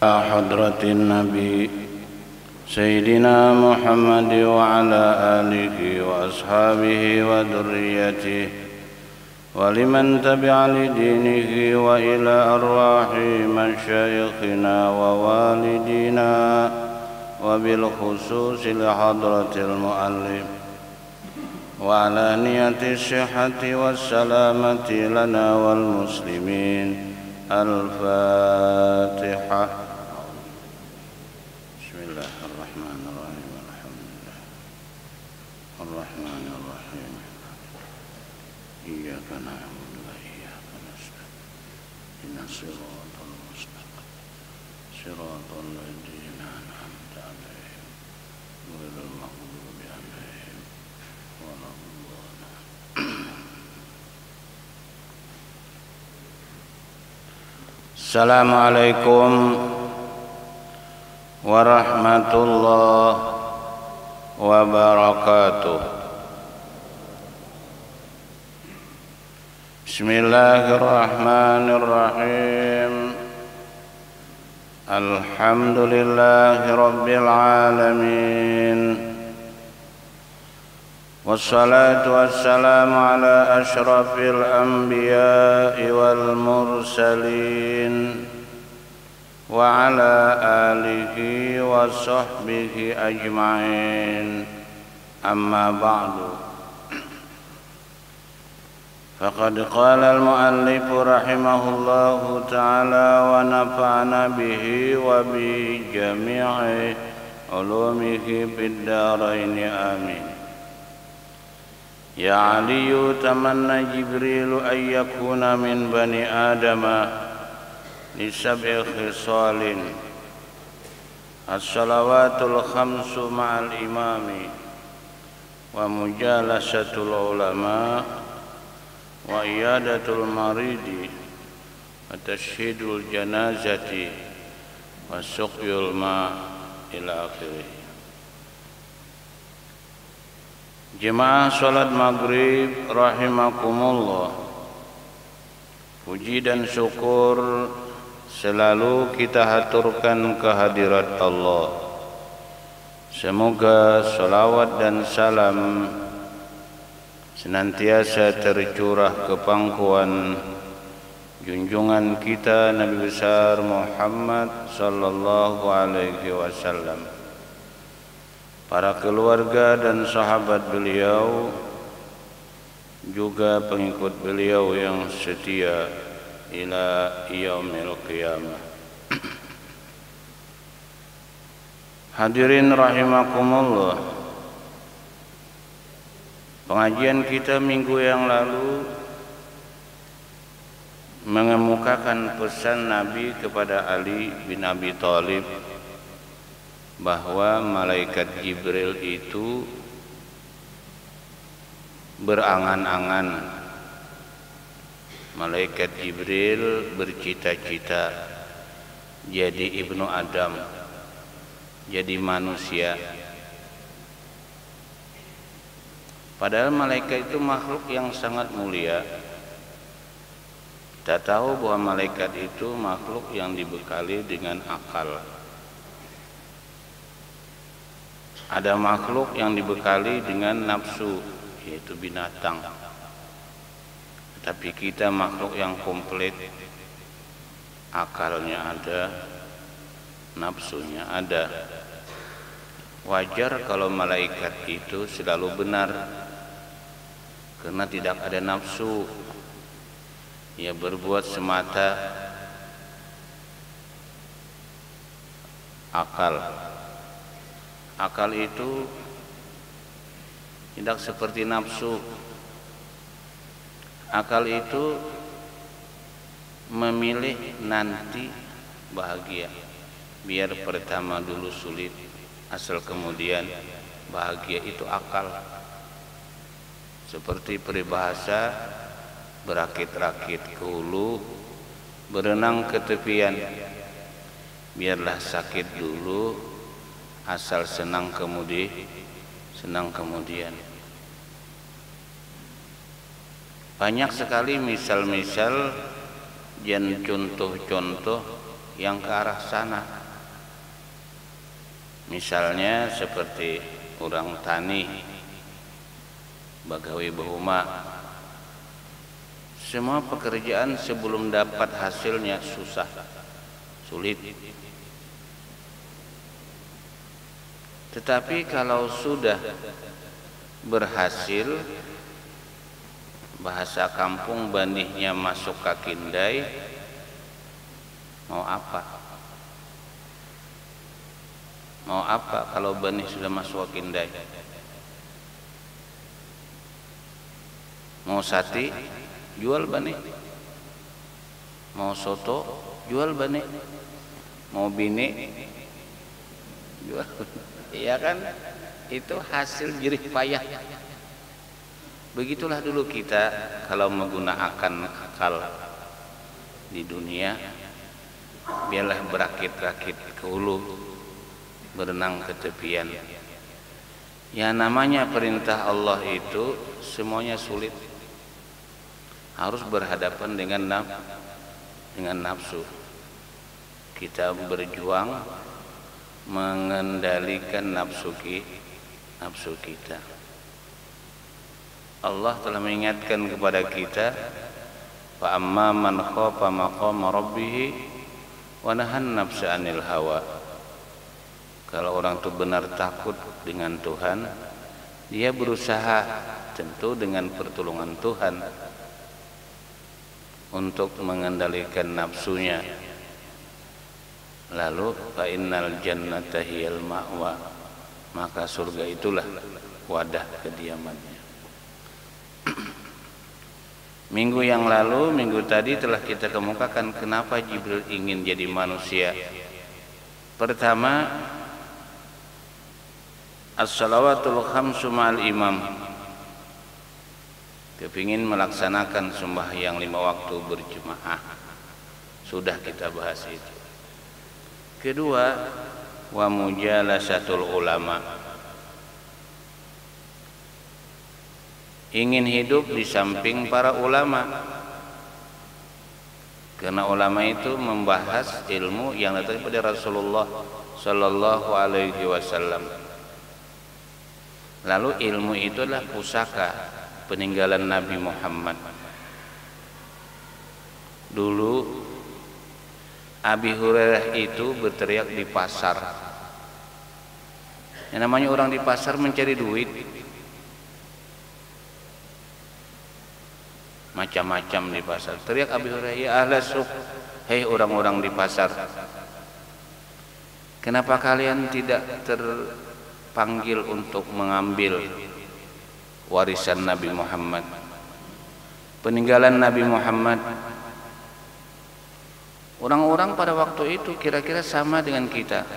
حضرة النبي سيدنا محمد وعلى آله وأصحابه وذريته ولمن تبع لدينه وإلى أرواح مشايخنا ووالدينا وبالخصوص لحضرة المؤلف وعلى نية الصحة والسلامة لنا والمسلمين. الفاتحة. بسم الله الرحمن الرحيم. الحمد لله الرحمن الرحيم. إياك نعبد وإياك نستعين اهدنا الصراط المستقيم صراط الذين أنعمت عليهم غير المغضوب عليهم ولا الضالين. Assalamualaikum warahmatullahi wabarakatuh. Bismillahirrahmanirrahim. Alhamdulillahi rabbil alamin. Wassalatu wassalamu ala ashrafil anbiya'i wal mursalin wa ala alihi wa sahbihi ajma'in. Amma ba'du. Faqad qala al-muallif rahimahullahu ta'ala wa nafa'ana bihi wa bi jami'i ulumihi fid dharain amin. Ya Aliyu tamanna Jibrilu an yakuna min bani Adama li sab'i khisalin as-salawatul khamsu ma'al imami wa mujalasatul ulama wa iyadatul maridi wa tashhidul janazati wa suqyul ma ila akhirih. Jemaah salat maghrib rahimakumullah, puji dan syukur selalu kita haturkan kehadirat Allah. Semoga salawat dan salam senantiasa tercurah ke pangkuan junjungan kita Nabi besar Muhammad sallallahu alaihi wasallam, para keluarga dan sahabat beliau, juga pengikut beliau yang setia ila yaumil qiyamah. Hadirin rahimakumullah, pengajian kita minggu yang lalu mengemukakan pesan Nabi kepada Ali bin Abi Thalib bahwa malaikat Jibril itu berangan-angan, malaikat Jibril bercita-cita jadi ibnu Adam, jadi manusia. Padahal malaikat itu makhluk yang sangat mulia. Kita tahu bahwa malaikat itu makhluk yang dibekali dengan akal. Ada makhluk yang dibekali dengan nafsu, yaitu binatang. Tapi kita makhluk yang komplit, akalnya ada, nafsunya ada. Wajar kalau malaikat itu selalu benar, karena tidak ada nafsu. Ia berbuat semata akal. Akal itu tidak seperti nafsu. Akal itu memilih nanti bahagia, biar pertama dulu sulit, asal kemudian bahagia. Itu akal. Seperti peribahasa, berakit-rakit ke hulu, berenang ke tepian. Biarlah sakit dulu, asal senang kemudian. Banyak sekali misal-misal dan contoh-contoh yang ke arah sana. Misalnya seperti orang tani, bagawi bahuma, semua pekerjaan sebelum dapat hasilnya susah, sulit. Tetapi kalau sudah berhasil, bahasa kampung banihnya masuk ke kindai, mau apa? Mau apa kalau benih sudah masuk ke kindai? Mau sate, jual benih. Mau soto, jual benih. Mau bini, jual. Iya kan? Itu hasil jerih payah. Begitulah dulu kita kalau menggunakan akal di dunia, biarlah berakit-rakit ke hulu, berenang ke tepian. Ya namanya perintah Allah itu semuanya sulit. Harus berhadapan dengan nafsu. Kita berjuang mengendalikan nafsu kita. Allah telah mengingatkan kepada kita, fa amma man khafa maqama rabbih wa nahan nafsa 'anil hawa. Kalau orang itu benar takut dengan Tuhan, dia berusaha tentu dengan pertolongan Tuhan untuk mengendalikan nafsunya. Lalu fa innal jannata hiyal ma'wa, maka surga itulah wadah kediamannya. Minggu yang lalu, minggu tadi telah kita kemukakan kenapa Jibril ingin jadi manusia. Pertama, as-salawatul khamsu ma'al imam, kepingin melaksanakan sembahyang 5 waktu berjemaah. Sudah kita bahas itu. Kedua, wa mujalasatul ulama, ingin hidup di samping para ulama, karena ulama itu membahas ilmu yang datang dari Rasulullah Sallallahu Alaihi Wasallam. Lalu ilmu itu adalah pusaka peninggalan Nabi Muhammad. Dulu Abi Hurairah itu berteriak di pasar. Yang namanya orang di pasar mencari duit, macam-macam di pasar. Teriak Abi Hurairah, ya ahlas suq, hei orang-orang di pasar, kenapa kalian tidak terpanggil untuk mengambil warisan Nabi Muhammad, peninggalan Nabi Muhammad? Orang-orang pada waktu itu kira-kira sama dengan kita,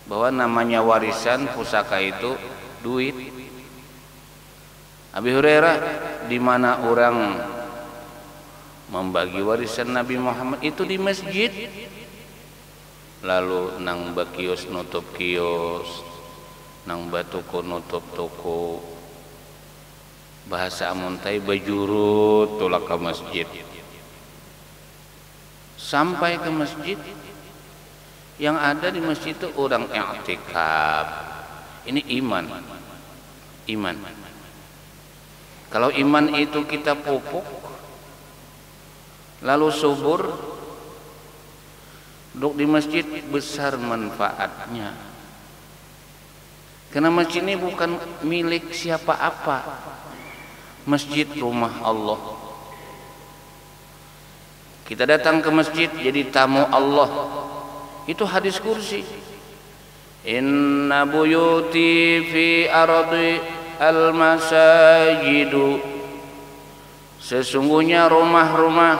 bahwa namanya warisan pusaka itu duit. Abi Hurairah, di mana orang membagi warisan Nabi Muhammad itu di masjid. Lalu nang bakios nutup kios, nang batuko nutup toko. Bahasa amuntai bajurut tolak ke masjid. Sampai ke masjid, yang ada di masjid itu orang i'tikaf. Ini iman. Kalau iman itu kita pupuk, lalu subur, duduk di masjid besar manfaatnya. Karena masjid ini bukan milik siapa apa. Masjid rumah Allah. Kita datang ke masjid jadi tamu Allah. Itu hadis kursi. Inna buyuti fi ardi al-masajidu, sesungguhnya rumah-rumah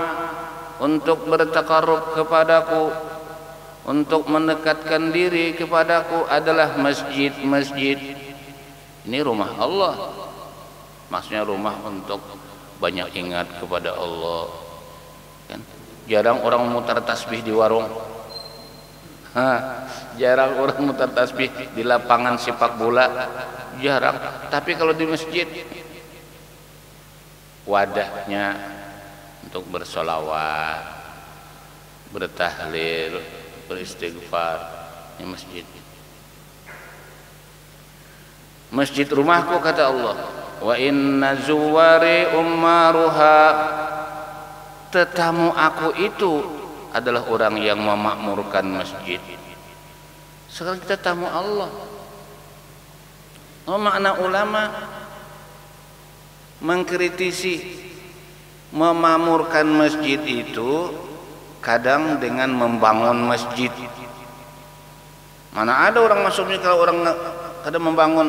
untuk bertakarrub kepadaku, untuk mendekatkan diri kepadaku adalah masjid-masjid. Ini rumah Allah, maksudnya rumah untuk banyak ingat kepada Allah kan? Jarang orang mutar tasbih di warung, jarang orang mutar tasbih di lapangan sepak bola, jarang. Tapi kalau di masjid, wadahnya untuk bersolawat, bertahlil, beristighfar di masjid. Masjid rumahku kata Allah, wa inna zuwari ummaruha, tetamu aku itu adalah orang yang memakmurkan masjid. Sekarang kita tamu Allah. Oh, makna ulama mengkritisi memakmurkan masjid itu kadang dengan membangun masjid. Mana ada orang masuknya kalau orang kadang membangun.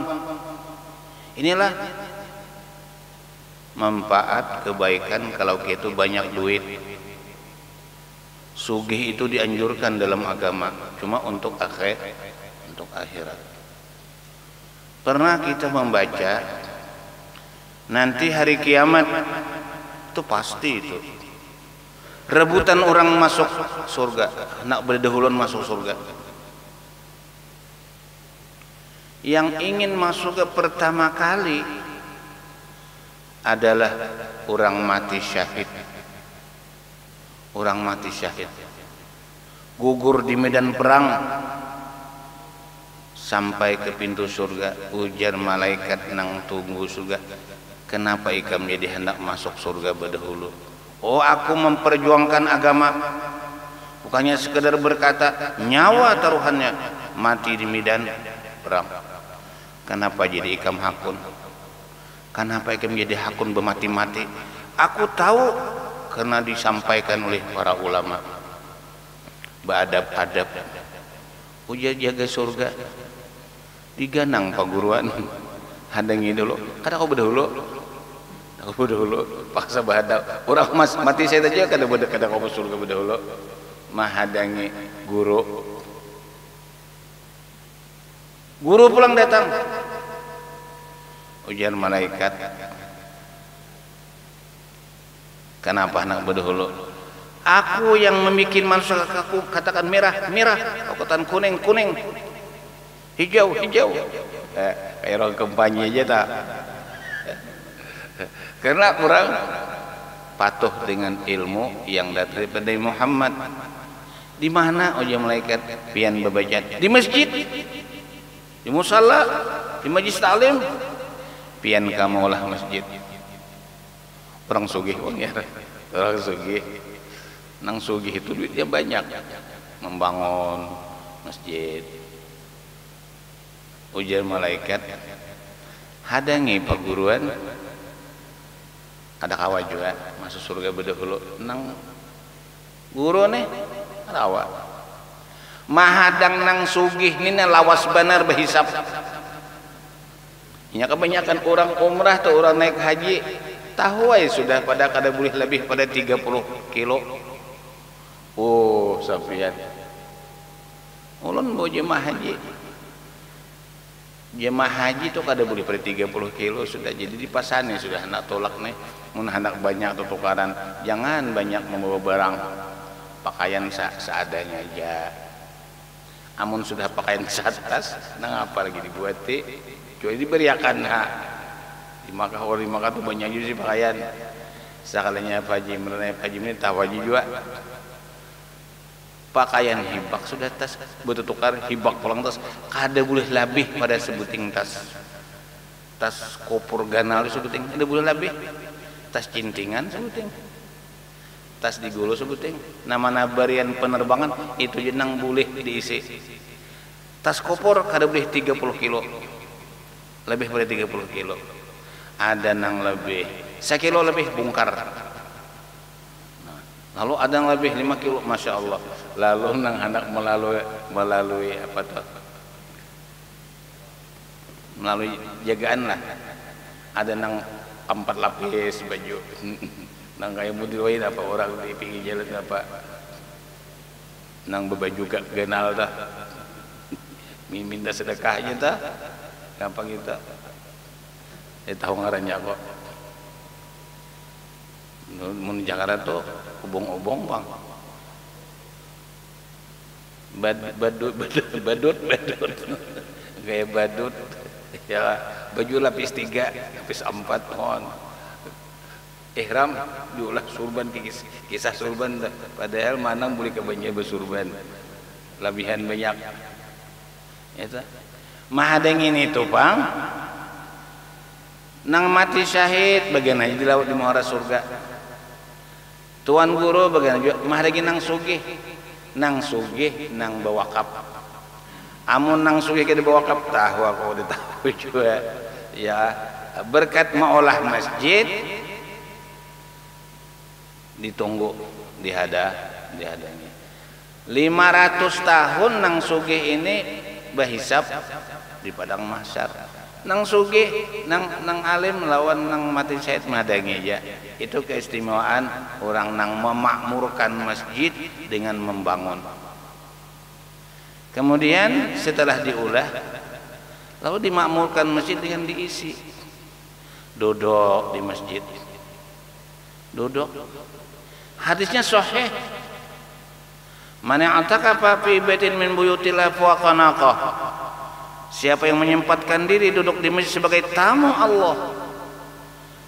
Inilah manfaat kebaikan kalau kita banyak duit. Sugih itu dianjurkan dalam agama, cuma untuk akhirat. Pernah kita membaca nanti hari kiamat itu pasti itu rebutan orang masuk surga, nak berdahuluan masuk surga. Yang ingin masuk ke pertama kali adalah orang mati syahid. Orang mati syahid gugur di medan perang sampai ke pintu surga, ujar malaikat nang tunggu surga, kenapa ikam jadi hendak masuk surga berdahulu? Oh, aku memperjuangkan agama, bukannya sekedar berkata nyawa taruhannya mati di medan perang. Kenapa jadi ikam hakun? Kenapa ikam jadi hakun bermati-mati? Aku tahu karena disampaikan oleh para ulama beradab-adab, ujar jaga surga diganang paguruan hadangi dulu, kada kau berdahulu, aku berdahulu paksa beradab orang mati saya saja kada kau surga berdahulu mahadangi guru pulang datang, ujar malaikat, kenapa anak berdahulu? Aku yang membuat manusia, aku katakan merah, aku katakan kuning, hijau. Kayak orang kampanye aja tak. Karena kurang patuh dengan ilmu yang daripada Muhammad. Di mana ujar malaikat pian bebacat? Di masjid, di musalla, di majlis taklim. Pian kamu lah masjid. Orang sugih orang sugih nang sugih itu duitnya banyak membangun masjid. Ujar malaikat hadangi perguruan ada kawa juga masuk surga berdahulu nang guru nih rawa mahadang nang sugih ini lawas benar berhisap. Ini kebanyakan orang umrah atau orang naik haji tahu sudah pada kada boleh lebih pada 30 kilo. Oh, sapian ulun mau jemaah haji itu kada boleh pada 30 kilo sudah, jadi dipasani sudah hendak tolak nih mun hendak banyak atau tukaran, jangan banyak membawa barang, pakaian seadanya aja. Amun sudah pakaian seatas nang apa lagi dibuati cuy diberiakan di Makkah tuh banyak juga sih pakaian. Sekalinya haji ini tahu haji juga pakaian hibak sudah tas betul tukar hibak pulang tas kada boleh lebih pada sebuting tas kopur ganal sebuting kada boleh lebih, tas cintingan sebuting, tas digulu sebuting, nama barian penerbangan itu jenang boleh diisi. Tas kopur kada boleh 30 kilo lebih pada 30 kilo, ada nang lebih 1 kilo lebih bongkar. Lalu ada yang lebih 5 kilo, masya Allah. Lalu nang hendak melalui apa tuh? Melalui jagaan lah. Ada nang 4 lapis baju, nang kayak mudiwain apa orang di pinggir jalan apa, nang berbaju ganal dah, minta sedekahnya dah, gampang kita. Tahu ngarannya kok. Mun Jakarta tuh obong-obong bang, badut kayak badut ya, baju lapis 3 lapis 4 mohon ihram diulah surban, kisah surban padahal manang boleh kebanyakan bersurban Lebihan banyak. Itu. Mahadengin itu pang. Nang mati syahid bagian aja di laut di muara surga. Tuan guru bagian juga mahadengin nang sugih. Nang sugih nang bawakap. Amun nang sugih ke di bawakap tahu aku ditahu juga. Ya, berkat maulah masjid ditunggu dihadangnya 500 tahun nang sugih ini berhisab di padang mahsyar. Nang sugih nang alim lawan nang mati syahid madangi ya. Itu keistimewaan orang nang memakmurkan masjid dengan membangun. Kemudian setelah diulah lalu dimakmurkan masjid dengan diisi. Duduk di masjid. Duduk. Hadisnya sahih. Man i'takafa fi baitin min buyutillah fa qanaqah. Siapa yang menyempatkan diri duduk di masjid sebagai tamu Allah,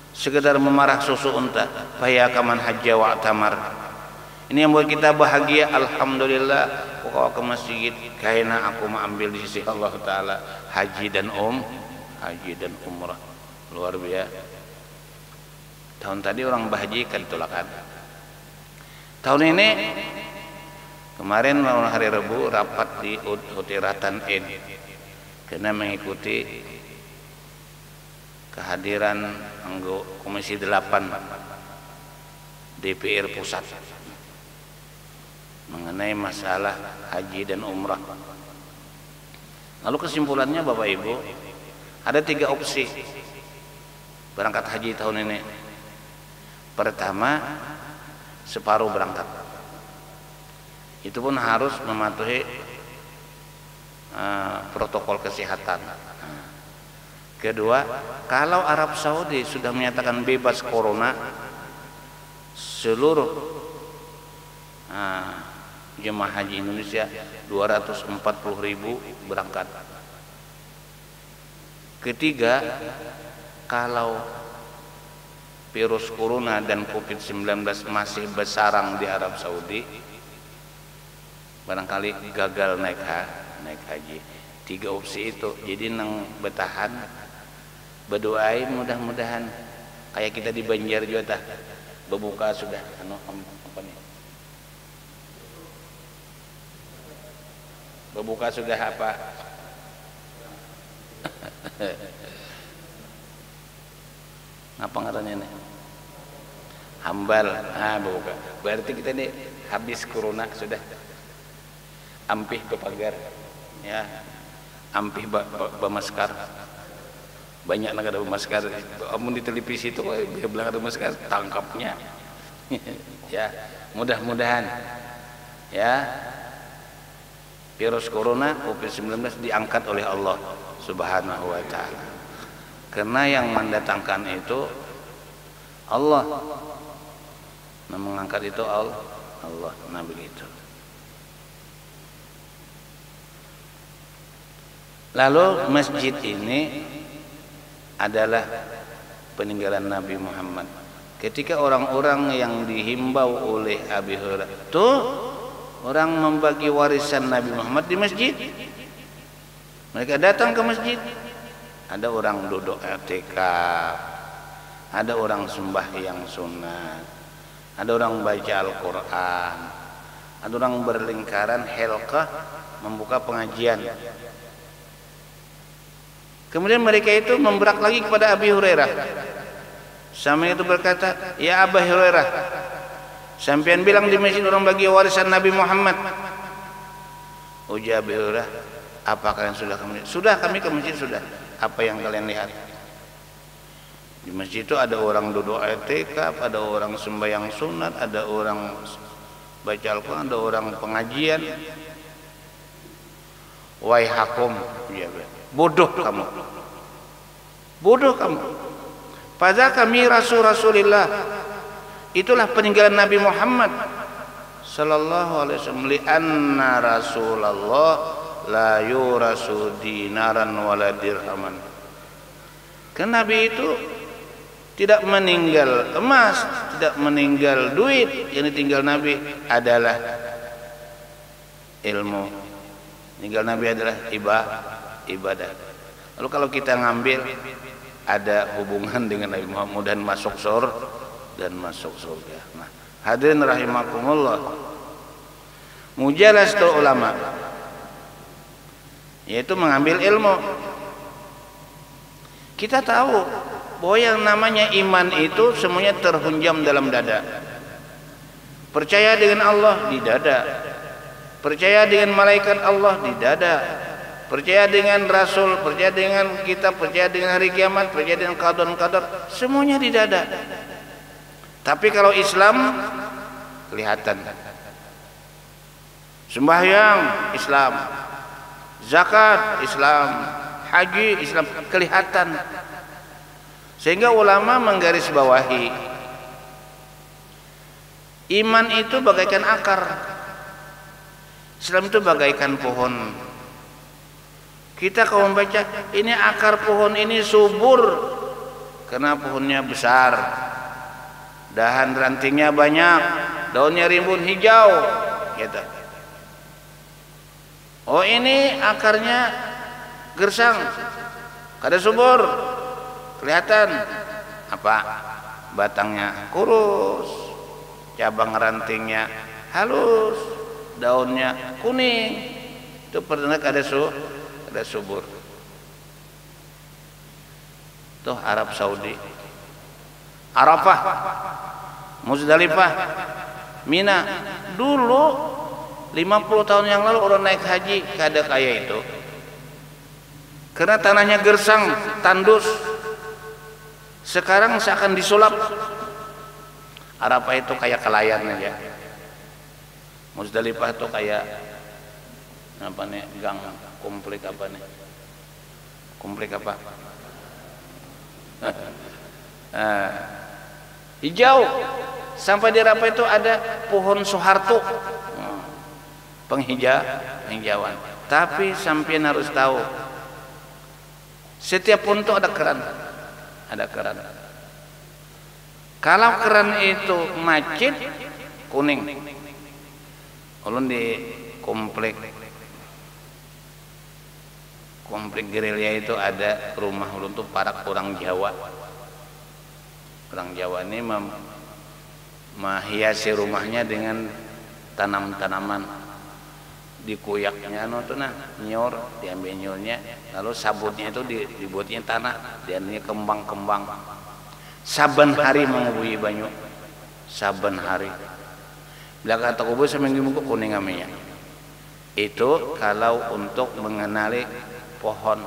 sekedar memarah susu unta, fayakaman hajja wa tamar. Ini yang buat kita bahagia. Alhamdulillah kok ke masjid karena aku mengambil di sisi Allah Taala haji dan umrah. Luar biasa. Tahun tadi orang bahagia kan tulakan. Tahun ini kemarin hari Rabu rapat di Utiratan Id karena mengikuti kehadiran anggota Komisi 8 DPR Pusat mengenai masalah haji dan umrah. Lalu kesimpulannya Bapak Ibu, ada 3 opsi berangkat haji tahun ini. Pertama, separuh berangkat. Itu pun harus mematuhi protokol kesehatan. Kedua, kalau Arab Saudi sudah menyatakan bebas corona, seluruh jemaah haji Indonesia 240.000 berangkat. Ketiga, kalau virus corona dan COVID-19 masih bersarang di Arab Saudi, barangkali gagal naik haji. 3 opsi itu. Jadi nang bertahan, berdoain mudah-mudahan kayak kita di Banjar juga tah. Berbuka sudah apa nih? Berbuka sudah apa? Apa ngarannya nih? Hambal. Berbuka. Berarti kita nih habis corona sudah. Ampih bepagar. Ya. Ampih bamaskar. Banyak negara bamaskar. Amun di televisi itu dia bilang ada bamaskar, tangkapnya. Ya, mudah-mudahan ya virus corona COVID-19 diangkat oleh Allah Subhanahu wa taala. Karena yang mendatangkan itu Allah. Nah, mengangkat itu Allah. Nah begitu. Lalu masjid ini adalah peninggalan Nabi Muhammad. Ketika orang-orang yang dihimbau oleh Abi Hurairah, tuh orang membagi warisan Nabi Muhammad di masjid. Mereka datang ke masjid. Ada orang duduk i'tikaf, ada orang sembahyang sunat, ada orang baca Al-Quran, ada orang berlingkaran halqah membuka pengajian. Kemudian mereka itu memberak lagi kepada Abi Hurairah. Sampai itu berkata, "Ya Abi Hurairah, sampean bilang di masjid orang bagi warisan Nabi Muhammad." Ujar Abi Hurairah, "Apa kalian sudah ke masjid?" "Sudah, kami ke masjid sudah." "Apa yang kalian lihat?" Di masjid itu ada orang duduk i'tikaf, ada orang sembahyang sunat, ada orang baca Al-Quran, ada orang pengajian. "Wahai hakum," dia bilang, "bodoh kamu, bodoh kamu. Pada kami Rasulullah, itulah peninggalan Nabi Muhammad sallallahu alaihi wasallam. Li'anna Rasulullah la yurasu dinaran wala dirhaman." Karena Nabi itu tidak meninggal emas, tidak meninggal duit. Yang ditinggal Nabi adalah ilmu, meninggal Nabi adalah ibadah. Lalu kalau kita ngambil ada hubungan dengan Nabi Muhammad dan masuk surga. Nah, hadirin rahimakumullah, mujalasatul ulama yaitu mengambil ilmu. Kita tahu bahwa yang namanya iman itu semuanya terhunjam dalam dada. Percaya dengan Allah di dada, percaya dengan malaikat Allah di dada, percaya dengan Rasul, percaya dengan kitab, percaya dengan hari kiamat, percaya dengan qada dan qadar, semuanya di dada. Tapi kalau Islam kelihatan. Sembahyang Islam, zakat Islam, haji Islam, kelihatan. Sehingga ulama menggarisbawahi iman itu bagaikan akar, Islam itu bagaikan pohon. Kita kalau membaca ini akar pohon ini subur karena pohonnya besar, dahan rantingnya banyak, daunnya rimbun hijau, gitu. Oh ini akarnya gersang, kada subur, kelihatan apa? Batangnya kurus, cabang rantingnya halus, daunnya kuning, itu pertanda ada subur. Tuh Arab Saudi, Arafah, Muzdalifah, Mina. Dulu 50 tahun yang lalu orang naik haji kada kaya itu, karena tanahnya gersang, tandus. Sekarang seakan disulap. Arafah itu kayak kelayan aja, Muzdalifah itu kayak apa nih, gang komplek apa nih, komplek apa hijau. Sampai di Arafah itu ada pohon Soeharto, penghijauan. Tapi sampean harus tahu, setiap pohon itu ada keran. Kalau keran itu macet kuning. Ulun di komplek gerilya itu ada rumah ulun tuh para orang Jawa. Orang Jawa ini menghiasi rumahnya dengan tanam-tanaman. Dikuyaknya nyor, diambil nyornya, lalu sabutnya itu dibuatnya tanah, diambilnya kembang-kembang. Saban hari mengubui banyu, saban hari. Bila kata kubur seminggu muka kuning aminya. Itu kalau untuk mengenali pohon,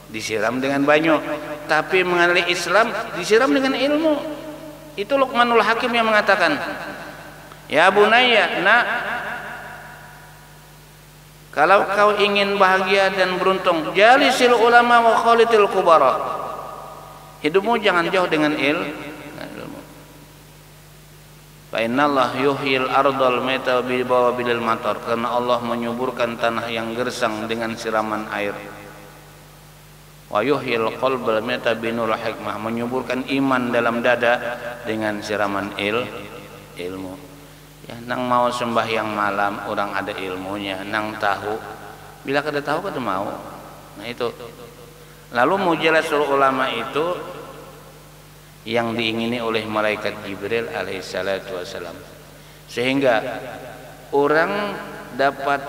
disiram dengan banyu. Tapi mengenali Islam disiram dengan ilmu. Itu Luqmanul Hakim yang mengatakan, ya bunayya, nak, kalau kau ingin bahagia dan beruntung, jalisil ulama wa khalitil kubara. Hidupmu jangan jauh dengan ilmu. Fa innallah yuhyil ardal maita bi bawabilil matar, karena Allah menyuburkan tanah yang gersang dengan siraman air. Wa yuhyil qalbal maita binul hikmah, menyuburkan iman dalam dada dengan siraman ilmu. Ya, nang mau sembahyang malam orang ada ilmunya, nang tahu. Bila kada tahu kada mau. Nah itu. Lalu mujalasatul ulama itu yang diingini oleh malaikat Jibril alaihissalatu wassalam, sehingga orang dapat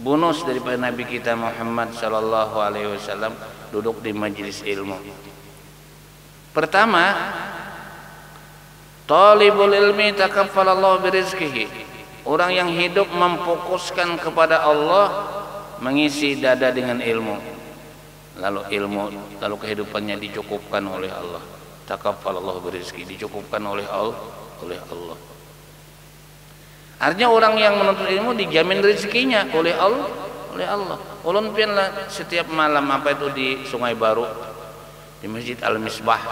bonus daripada Nabi kita Muhammad sallallahu alaihi wasallam duduk di majelis ilmu. Pertama, talibul ilmi takaffalallahu birizqihi. Orang yang hidup memfokuskan kepada Allah, mengisi dada dengan ilmu. Lalu kehidupannya dicukupkan oleh Allah. Takaffalallahu birizqihi, dicukupkan oleh Allah. Artinya orang yang menuntut ilmu dijamin rezekinya oleh Allah. Ulun pianlah setiap malam apa itu di Sungai Baru, di Masjid Al-Misbah.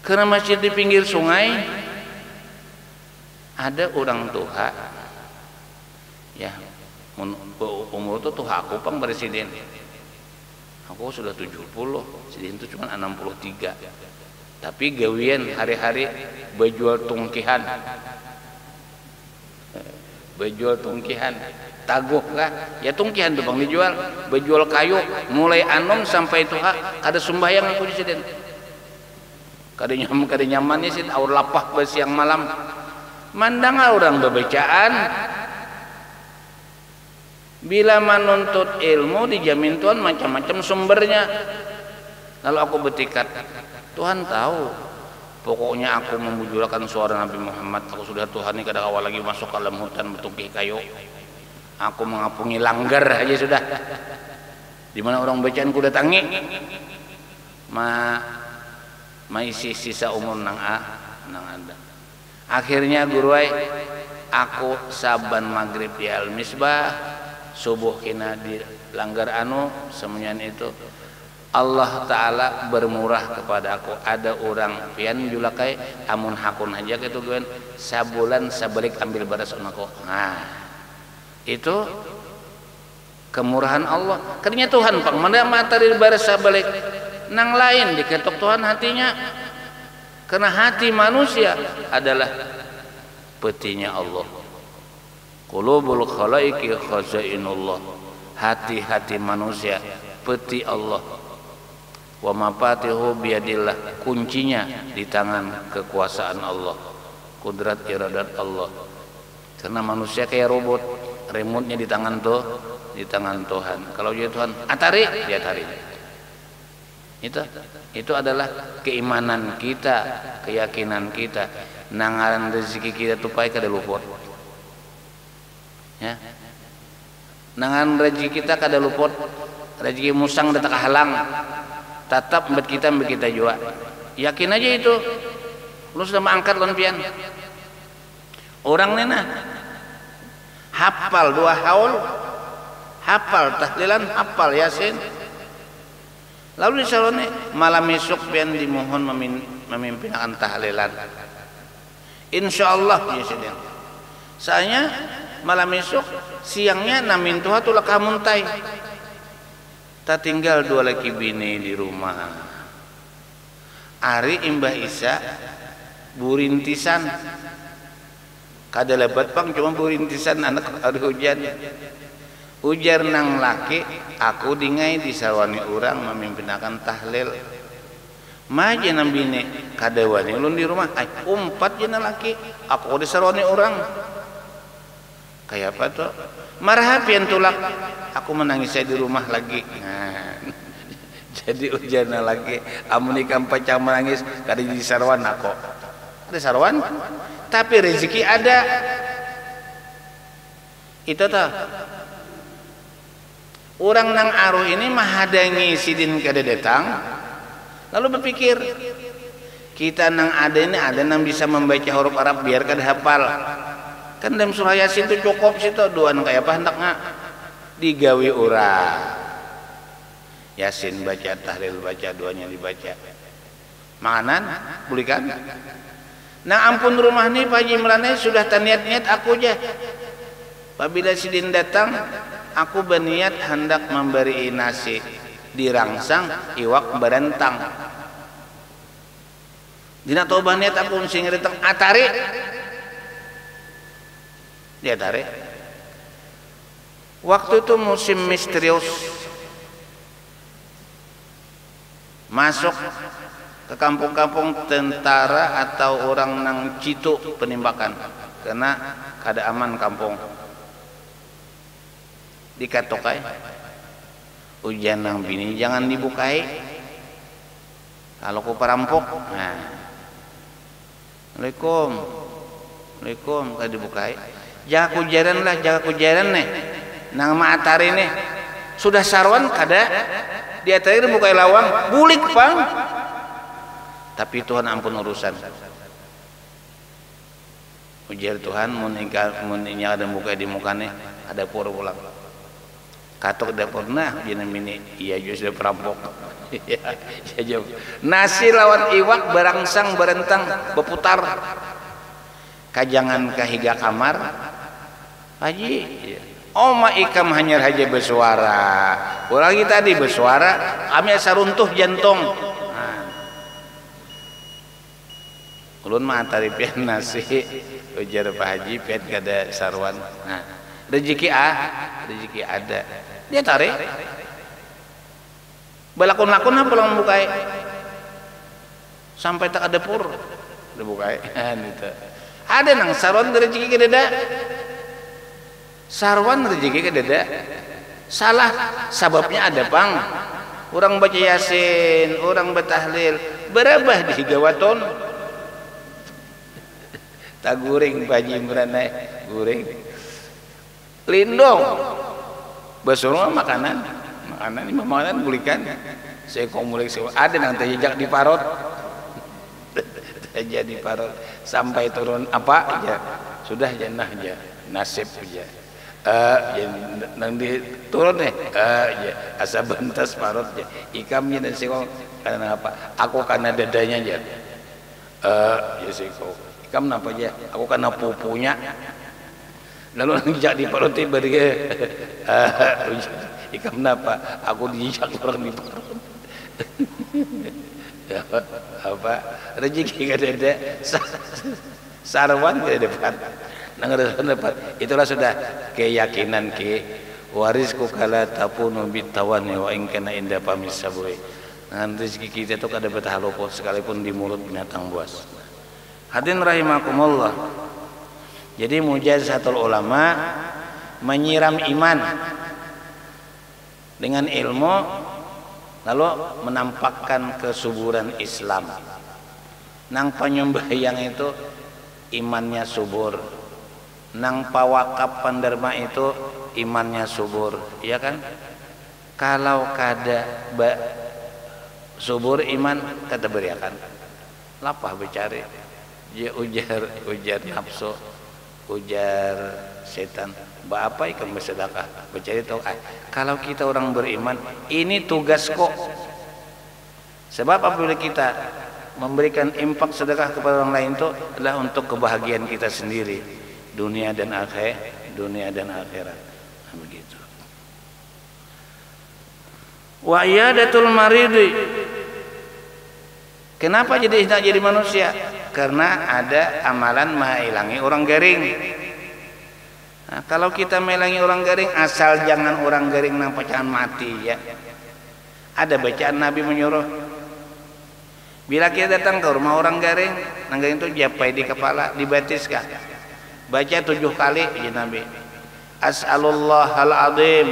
Karena masjid di pinggir sungai, ada orang tua, ya umur itu tuh aku pang presiden, aku sudah 70, presiden itu cuma 63, Tapi gawian hari-hari bejual tungkihan. Bejual tungkihan. Taguh kah? Ya tungkihan tuh Bang dijual. Bejual kayu mulai anom sampai tuha kada sembahyang aku disiden. Kada nyamannya sih aur lapah siang malam. Mandang orang bebacaan. Bila menuntut ilmu dijamin Tuhan macam-macam sumbernya. Lalu aku bertekad, Tuhan tahu. Pokoknya aku memujulkan suara Nabi Muhammad. Aku sudah Tuhan ini kada awal lagi masuk ke dalam hutan bertungkih kayu. Aku mengapungi langgar aja sudah. Di mana orang bacaan ku datangi. Isi sisa umur nang ada. Akhirnya guruai aku saban maghrib di Al-Misbah, subuh kina di langgar anu semuanya itu. Allah Ta'ala bermurah kepada aku. Ada orang pian julakai amun hakun aja gitu guen sabulan sabalik ambil baras aku. Nah itu kemurahan Allah. Kerja Tuhan Pak mana materi baras sabalik nang lain diketok Tuhan hatinya. Karena hati manusia adalah petinya Allah. Qulubul khalaiqi khazainullah. Hati-hati manusia peti Allah. Wa mafatihu biyadillah, kuncinya di tangan kekuasaan Allah, kudrat iradat Allah. Karena manusia kayak robot, remote-nya di tangan Tuhan. Kalau dia Tuhan atari dia tarik. Itu adalah keimanan kita, keyakinan kita. Nangaran rezeki kita tupai kada luput. Ya. Nangan rezeki kita kada luput. Rezeki musang datang halang. Tetap buat kita juga. Yakin aja itu. Lu sudah mengangkat lon pian. Orang nena hafal 2 haul, hafal tahlilan, hafal yasin. Lalu disalone malam esok pian dimohon memimpin akan tahlilan. Insyaallah ya sedang. Saya malam esok siangnya namin tuha tulah kamuntai. Tak tinggal 2 laki bini di rumah. Ari Imbah Isa burintisan. Kada lebat Pang cuma burintisan anak hari hujan. Ujar nang laki aku dingai disawani orang memimpinakan tahlil. Maja nang bini kada wani ulun di rumah. Ay umpat jena laki aku disawani orang. Kayak apa tuh? Marhapian tulak aku menangis saya di rumah lagi. Nah, jadi ujarna lagi amun ikam pacang menangis kada di sarwan aku. Ada sarwan tapi rezeki ada. Itu tuh. Orang nang aruh ini mahadangi sidin kada datang. Lalu berpikir kita nang ada ini ada nang bisa membaca huruf Arab biar kada hafal. Kan dalam surah Yasin itu cukup situ doan kayak apa hendaknya digawi urang. Yasin baca, tahlil baca, doanya dibaca. Makanan bulikan. Nah ampun rumah nih Pak Haji Imran sudah niat-niat aku aja. Apabila sidin datang, aku berniat hendak memberi nasi dirangsang iwak berentang. Dina toba niat aku sing datang atari. Dia tarik. Waktu itu musim misterius. Masuk ke kampung-kampung tentara atau orang nang citu penembakan. Karena kada aman kampung. Dikatokai. Ujian nang bini jangan dibukai. Kalau ku perampok. Nah. Assalamualaikum kada dibukai. Jaga kujaran nih nang maatari nih sudah sarwan kada dia tadi bukai lawang bulik Pang tapi Tuhan ampun urusan ujar Tuhan muninya ada buka di mukanya ada pur pulang katok dapur nah jeneng mini iya juga sudah perampok ya nasi lawan iwak berangsang berentang berputar kajangan kahiga kamar Haji Oma ikam hanya haja bersuara lagi tadi bersuara kami asa runtuh jantung nah. ulun mah atari pian nasi ujar Pak Haji pian kada sarwan. Nah rezeki ada dia tarik balakun-lakun apa lang bukai sampai tak ada pur dibukai gitu. Ada nang sarwan rezeki kededa sarwan rezeki kededa salah sababnya ada pang orang baca yasin orang batahlil berabah di gawaton tak guring Haji Imran guring lindong basurung makanan bulikan saya kok mulai ada nang terjejak di parot jadi parot sampai turun apa aja sudah jannah aja nasib aja nang di turun aja asa bentas parot aja ikamnya dan siko karena apa aku karena dadanya aja ya siko ikam napa aja aku karena pupunya lalu nang di parot bari ikam napa aku dijak orang di parut apa rezeki kada ada sarwan kada dapat nang dapat itulah sudah keyakinan warisku kala tapunu bitawani wa in kana inda pamisabui dengan rezeki kita itu kada betah luput sekalipun di mulut binatang buas. Hadirin rahimakumullah, jadi mujazatul ulama menyiram iman dengan ilmu lalu menampakkan kesuburan Islam. Nang penyembahyang itu imannya subur, nang pawakap pandarma itu imannya subur, iya kan? Kalau kada subur iman kata beriakan lapah becari dia ujar nafsu ujar setan apa ikan bersedekah bercari tahu kalau kita orang beriman ini tugas kok sebab apabila kita memberikan infak sedekah kepada orang lain itu adalah untuk kebahagiaan kita sendiri dunia dan akhirat nah, begitu. Wa iyadatul maridi, kenapa tidak jadi manusia? Karena ada amalan menghilangi orang garing. Nah, kalau kita melangi orang garing asal jangan orang garing nang pecahan mati ya. Ada bacaan Nabi menyuruh bila kita datang ke rumah orang garing, nang garing itu japai di kepala dibatiskan. Baca 7 kali ya Nabi. As'alullahal azim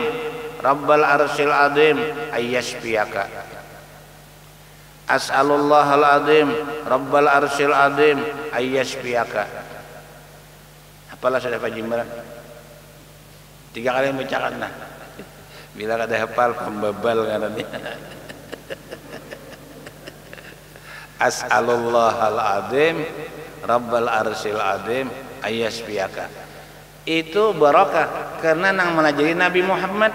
Rabbal arsyil azim ayyashfiyaka. As'alullahal azim Rabbal arsyil azim ayyashfiyaka. Apalah sudah Pak Jimbaran? 3 kali membacakan nah. Bila kada hafal pembabal ngarannya. As'alullahal azim Rabbal arsyil azim ayyashfiyaka. Itu barakah karena nang melajari Nabi Muhammad.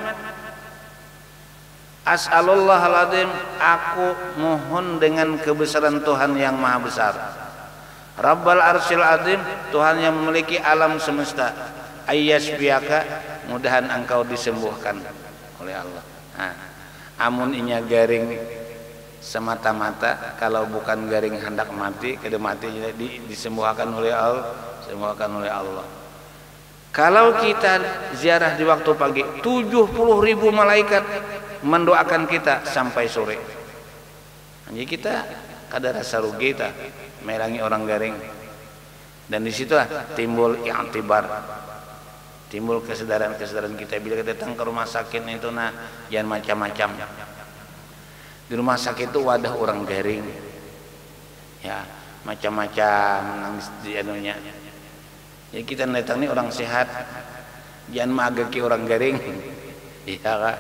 As'alullahal azim, aku mohon dengan kebesaran Tuhan yang maha besar. Rabbal arsyil azim, Tuhan yang memiliki alam semesta. Ayyashfiyaka, mudahan engkau disembuhkan oleh Allah. Nah, amun inya garing semata-mata, kalau bukan garing hendak mati, kada mati disembuhkan oleh Allah. Kalau kita ziarah di waktu pagi, 70.000 malaikat mendoakan kita sampai sore. Jadi kita kada rasa rugi kita melangi orang garing. Dan disitulah timbul i'tibar, timbul kesadaran kita bila kita datang ke rumah sakit itu nah jangan macam-macam. Di rumah sakit itu wadah orang garing, ya macam-macam nangis di anunya. Ya kita datang nih orang sehat, jangan magaki orang garing. Iya kak,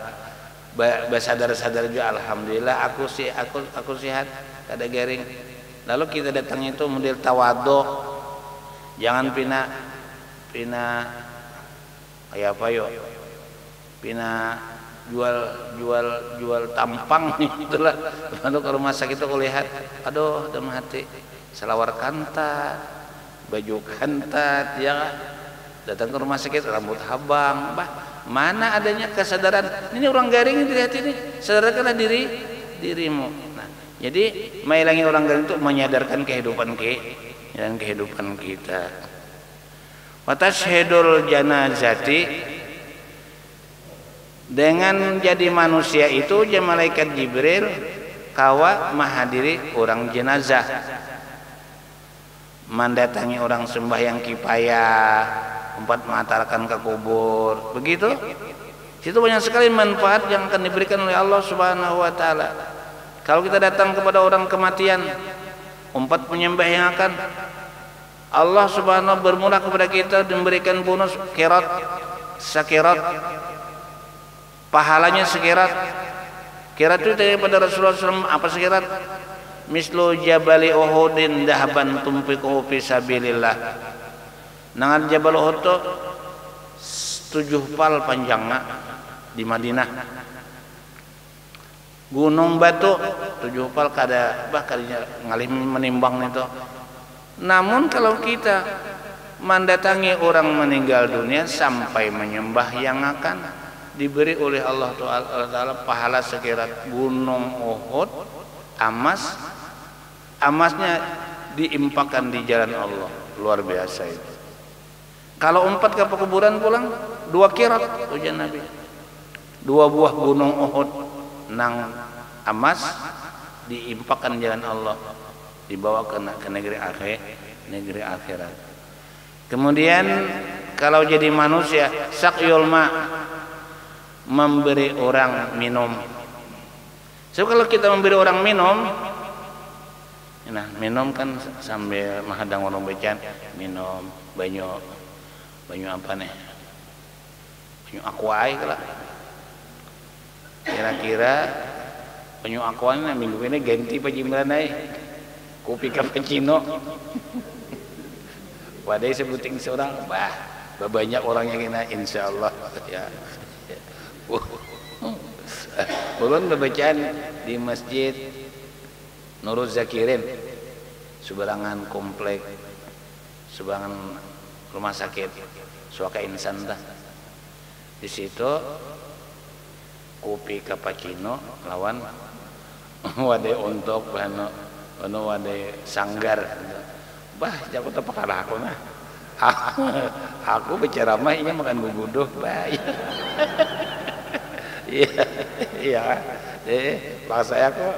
bersadar-sadar juga alhamdulillah aku sehat, kada garing. Lalu kita datang itu model tawadhu, jangan pina kayak apa yo, pina jual tampang itulah. Lalu ke rumah sakit itu lihat, aduh dalam hati selawar kantat, baju kantat, ya datang ke rumah sakit rambut habang, mana adanya kesadaran ini orang garing dilihat ini, sadarkanlah dirimu. Nah, jadi menghilangi orang garing itu menyadarkan kehidupan dan kehidupan kita. Wa tashhadul janazati, dengan jadi manusia itu malaikat Jibril kawa menghadiri orang jenazah, mendatangi orang sembahyang kifayah, empat mengantarkan ke kubur, begitu. Situ banyak sekali manfaat yang akan diberikan oleh Allah Subhanahu wa taala. Kalau kita datang kepada orang kematian, empat penyembah yang akan Allah Subhanahu wa taala bermurah kepada kita dan memberikan bonus qirat, sakirat, pahalanya sekirat. Qirat itu daripada Rasulullah SAW. Apa sekirat? Mislu jabali Uhudin dahaban tumpiquhu fi sabilillah. Nangan Jabal Uhud 7 pal panjangnya di Madinah. Gunung batu 7 pal kada kadinya ngalih menimbang itu. Namun kalau kita mendatangi orang meninggal dunia sampai menyembah yang akan diberi oleh Allah Ta'ala pahala sekirat gunung Uhud, amasnya diimpakan di jalan Allah. Luar biasa itu. Kalau 4 ke pekuburan pulang 2 qirat, ujian Nabi. 2 buah gunung Uhud nang emas diimpakan jalan Allah, dibawa ke negeri akhirat. Kemudian kalau jadi manusia, sakyul ma, memberi orang minum. So kalau kita memberi orang minum, nah minum kan sambil menghadang orang becan, minum banyu apa nih? Banyu aqua lah. Kira-kira banyu aqua ini minggu ini ganti Pak Jimran kopi cappuccino. Wadai sebuting seorang, banyak orangnya kena insyaallah ya. Ulun bacaan di Masjid Nurul Zakirin, seberangan komplek, seberangan rumah sakit Suaka Insan dah. Di situ kopi cappuccino lawan wadai untuk wadai sanggar. Jago tak pakala aku nah. Aku bicara mah ini makan gugudoh, Iya. Bahasa saya kok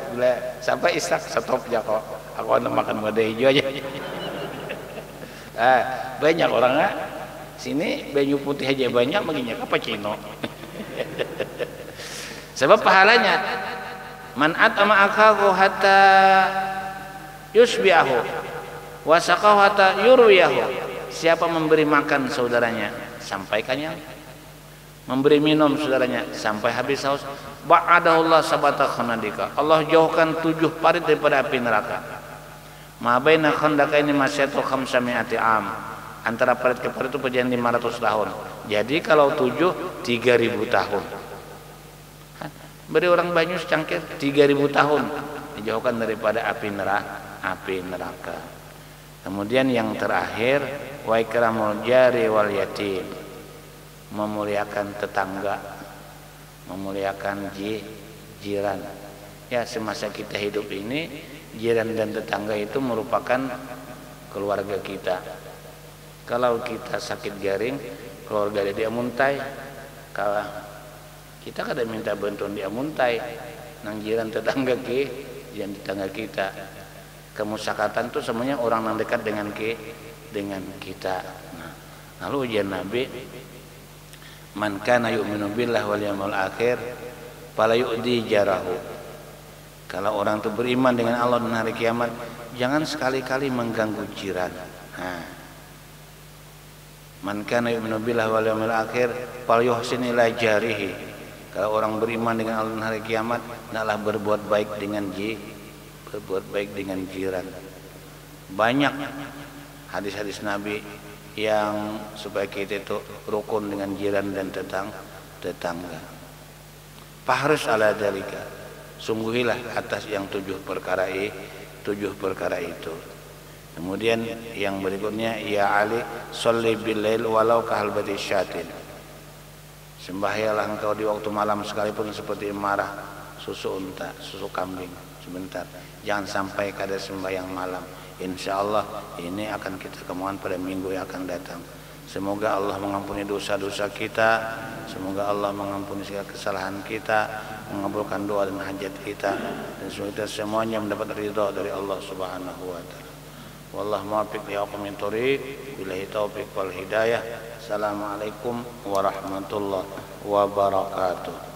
sampai isak stop ya kok. Aku anu makan wadai hijau aja. Banyak orang sini banyu putih aja banyak, maginya cappuccino. Sebab pahalanya man at'ama akahu hatta yusbi'ahu wa saqahu hatta yurwiyahu. Siapa memberi makan saudaranya sampai kenyang, memberi minum saudaranya sampai habis haus, ba'adahullah sabata khanadika, Allah jauhkan 7 parit daripada api neraka. Ma baina khandaqaini masyatu khamsami'ati am, antara parit ke parit itu perjalanan 500 tahun. Jadi kalau 7 3000 tahun. Beri orang banyu secangkir 3000 tahun dijauhkan daripada api neraka. Kemudian yang terakhir wa ikramul jari wal yatim, memuliakan tetangga, memuliakan jiran. Ya, semasa kita hidup ini jiran dan tetangga itu merupakan keluarga kita. Kalau kita sakit garing, keluarga dia muntai, kalau kita kada minta bantuan dia muntai, nang jiran tetangga kita. Kemusakatan itu semuanya orang yang dekat dengan kita. Nah, lalu ujian Nabi, man kana yu'minu billah wal yawmil akhir fala yu'di jarahu. Kalau orang itu beriman dengan Allah dan hari kiamat, jangan sekali-kali mengganggu jiran. Nah, man kana yu'minu billah wal yawmil akhir fal yuhsin ila jarihi. Kalau orang beriman dengan Allah dan hari kiamat, hendaklah berbuat baik dengan jiran. Banyak hadis-hadis Nabi yang supaya kita itu rukun dengan jiran dan tetangga. Fahrus ala dalika, sungguhilah atas yang 7 perkara itu. Kemudian yang berikutnya, ya Ali sholli bil lail walau kahalbati syatin, sembahyalah engkau di waktu malam sekalipun seperti marah susu unta, susu kambing. sebentar. Jangan sampai kada sembahyang malam. Insya Allah ini akan kita kemuan pada minggu yang akan datang. Semoga Allah mengampuni dosa-dosa kita. Semoga Allah mengampuni segala kesalahan kita, mengabulkan doa dan hajat kita, dan semoga kita semuanya mendapat ridha dari Allah Subhanahu wa taala. Wallahu muwaffiq li aqwamit thoriq, billahi taufiq wal hidayah. Assalamualaikum warahmatullahi wabarakatuh.